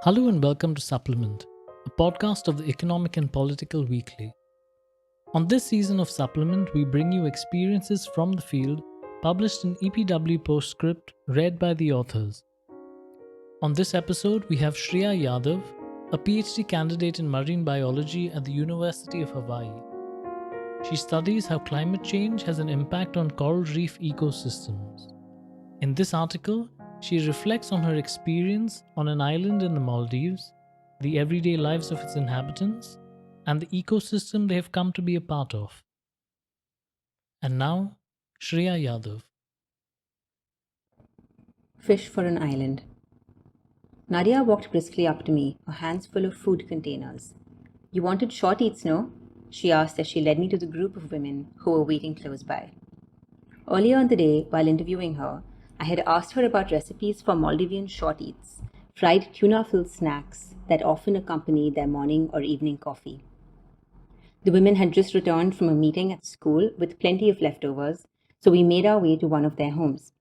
Hello and welcome to Supplement, a podcast of the Economic and Political Weekly. On this season of Supplement, we bring you experiences from the field published in EPW Postscript, read by the authors. On this episode, we have Shreya Yadav, a PhD candidate in marine biology at the University of Hawaii. She studies how climate change has an impact on coral reef ecosystems. In this article, she reflects on her experience on an island in the Maldives, the everyday lives of its inhabitants, and the ecosystem they have come to be a part of. And now, Shreya Yadav. Fish for an island. Nadia walked briskly up to me, her hands full of food containers. "You wanted short eats, no?" she asked as she led me to the group of women who were waiting close by. Earlier in the day, while interviewing her, I had asked her about recipes for Maldivian short eats, fried tuna-filled snacks that often accompany their morning or evening coffee. The women had just returned from a meeting at school with plenty of leftovers, so we made our way to one of their homes.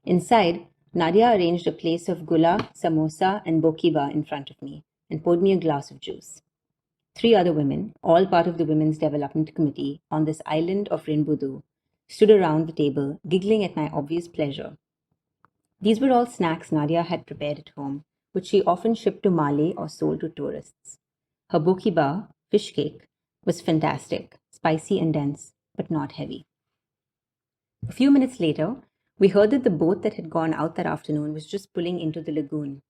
Inside, Nadia arranged a place of gula, samosa, and bokiba in front of me and poured me a glass of juice. 3 other women, all part of the Women's Development Committee on this island of Rinbudu, stood around the table, giggling at my obvious pleasure. These were all snacks Nadia had prepared at home, which she often shipped to Mali or sold to tourists. Her bokiba, fish cake, was fantastic, spicy and dense, but not heavy. A few minutes later, we heard that the boat that had gone out that afternoon was just pulling into the lagoon.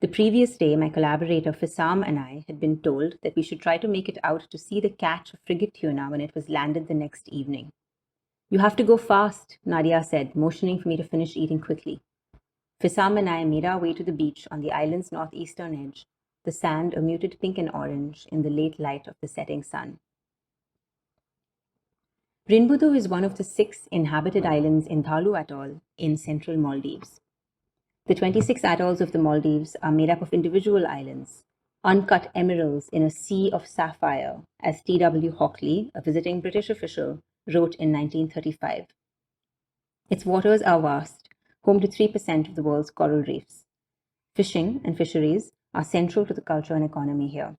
The previous day, my collaborator Fissam and I had been told that we should try to make it out to see the catch of frigate tuna when it was landed the next evening. "You have to go fast," Nadia said, motioning for me to finish eating quickly. Fissam and I made our way to the beach on the island's northeastern edge, the sand a muted pink and orange in the late light of the setting sun. Rinbudu is one of the 6 inhabited islands in Thalu Atoll in central Maldives. The 26 atolls of the Maldives are made up of individual islands, uncut emeralds in a sea of sapphire, as T.W. Hockley, a visiting British official, wrote in 1935. Its waters are vast, home to 3% of the world's coral reefs. Fishing and fisheries are central to the culture and economy here.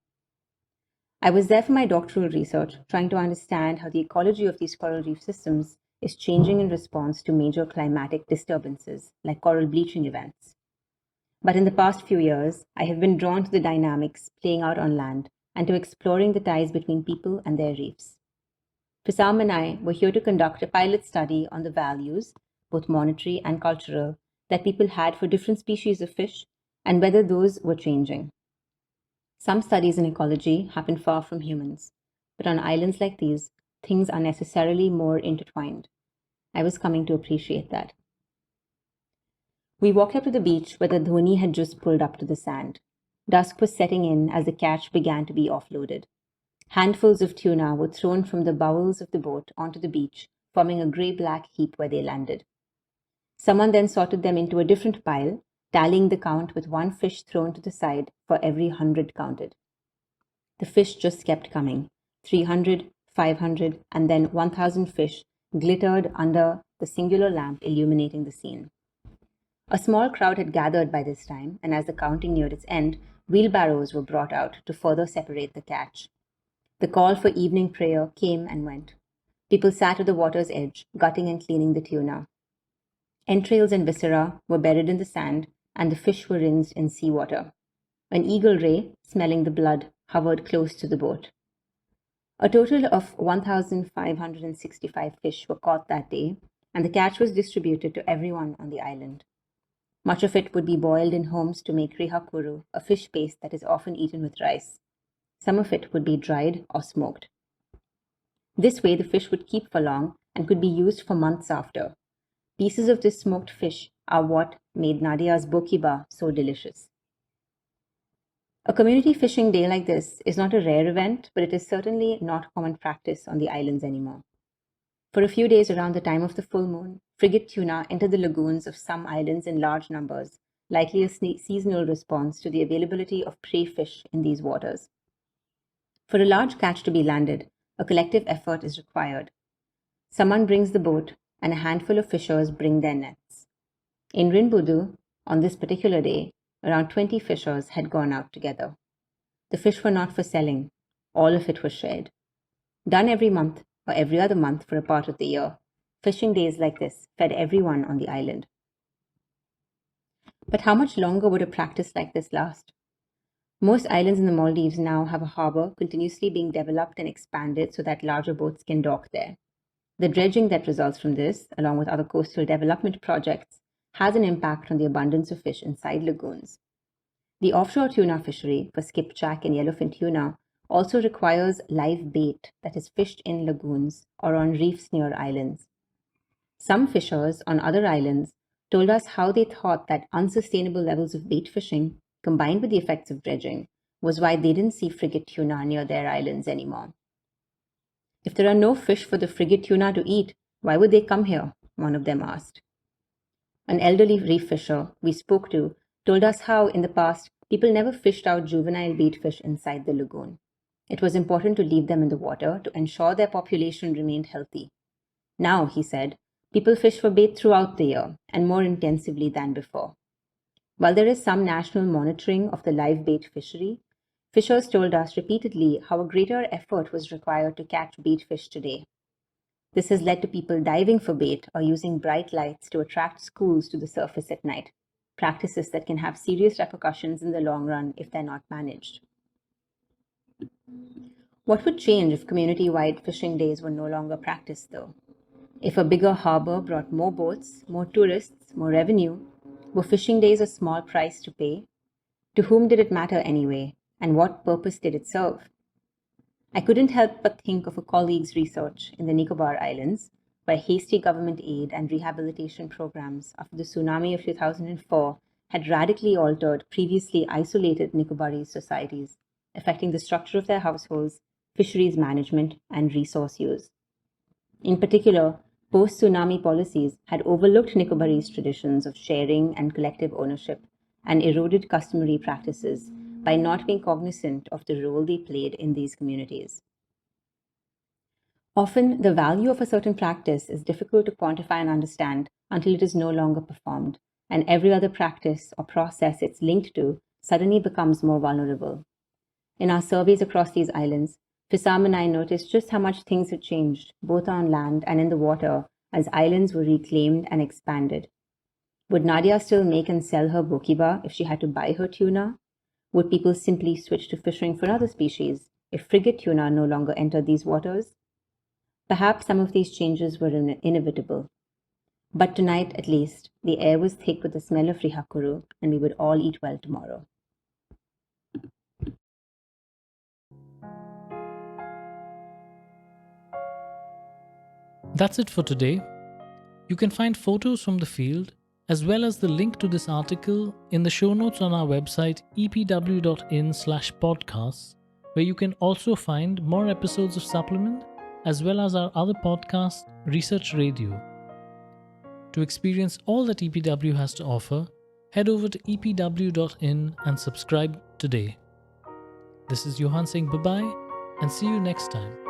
I was there for my doctoral research, trying to understand how the ecology of these coral reef systems is changing in response to major climatic disturbances, like coral bleaching events. But in the past few years, I have been drawn to the dynamics playing out on land and to exploring the ties between people and their reefs. Fissam and I were here to conduct a pilot study on the values, both monetary and cultural, that people had for different species of fish and whether those were changing. Some studies in ecology happen far from humans, but on islands like these, things are necessarily more intertwined. I was coming to appreciate that. We walked up to the beach where the dhoni had just pulled up to the sand. Dusk was setting in as the catch began to be offloaded. Handfuls of tuna were thrown from the bowels of the boat onto the beach, forming a grey-black heap where they landed. Someone then sorted them into a different pile, tallying the count with 1 fish thrown to the side for every 100 counted. The fish just kept coming. 300, 500, and then 1,000 fish glittered under the singular lamp illuminating the scene. A small crowd had gathered by this time, and as the counting neared its end, wheelbarrows were brought out to further separate the catch. The call for evening prayer came and went. People sat at the water's edge, gutting and cleaning the tuna. Entrails and viscera were buried in the sand, and the fish were rinsed in seawater. An eagle ray, smelling the blood, hovered close to the boat. A total of 1,565 fish were caught that day, and the catch was distributed to everyone on the island. Much of it would be boiled in homes to make rihakuru, a fish paste that is often eaten with rice. Some of it would be dried or smoked. This way, the fish would keep for long and could be used for months after. Pieces of this smoked fish are what made Nadia's bokiba so delicious. A community fishing day like this is not a rare event, but it is certainly not common practice on the islands anymore. For a few days around the time of the full moon, frigate tuna enter the lagoons of some islands in large numbers, likely a seasonal response to the availability of prey fish in these waters. For a large catch to be landed, a collective effort is required. Someone brings the boat, and a handful of fishers bring their nets. In Rinbudu, on this particular day, around 20 fishers had gone out together. The fish were not for selling. All of it was shared. Done every month or every other month for a part of the year, fishing days like this fed everyone on the island. But how much longer would a practice like this last? Most islands in the Maldives now have a harbor continuously being developed and expanded so that larger boats can dock there. The dredging that results from this, along with other coastal development projects, has an impact on the abundance of fish inside lagoons. The offshore tuna fishery for skipjack and yellowfin tuna also requires live bait that is fished in lagoons or on reefs near islands. Some fishers on other islands told us how they thought that unsustainable levels of bait fishing, combined with the effects of dredging, was why they didn't see frigate tuna near their islands anymore. If there are no fish for the frigate tuna to eat, why would they come here? One of them asked. An elderly reef fisher we spoke to told us how, in the past, people never fished out juvenile bait fish inside the lagoon. It was important to leave them in the water to ensure their population remained healthy. Now, he said, people fish for bait throughout the year and more intensively than before. While there is some national monitoring of the live bait fishery, fishers told us repeatedly how a greater effort was required to catch bait fish today. This has led to people diving for bait or using bright lights to attract schools to the surface at night, practices that can have serious repercussions in the long run if they're not managed. What would change if community-wide fishing days were no longer practiced, though? If a bigger harbor brought more boats, more tourists, more revenue, were fishing days a small price to pay? To whom did it matter anyway, and what purpose did it serve? I couldn't help but think of a colleague's research in the Nicobar Islands, where hasty government aid and rehabilitation programs after the tsunami of 2004 had radically altered previously isolated Nicobarese societies, affecting the structure of their households, fisheries management, and resource use. In particular, post-tsunami policies had overlooked Nicobarese traditions of sharing and collective ownership and eroded customary practices by not being cognizant of the role they played in these communities. Often, the value of a certain practice is difficult to quantify and understand until it is no longer performed, and every other practice or process it's linked to suddenly becomes more vulnerable. In our surveys across these islands, Fissam and I noticed just how much things had changed, both on land and in the water, as islands were reclaimed and expanded. Would Nadia still make and sell her bokiba if she had to buy her tuna? Would people simply switch to fishing for another species if frigate tuna no longer entered these waters? Perhaps some of these changes were inevitable. But tonight, at least, the air was thick with the smell of rihakuru, and we would all eat well tomorrow. That's it for today. You can find photos from the field as well as the link to this article in the show notes on our website epw.in/podcasts, where you can also find more episodes of Supplement as well as our other podcast, Research Radio. To experience all that EPW has to offer, head over to epw.in and subscribe today. This is Johan saying bye-bye and see you next time.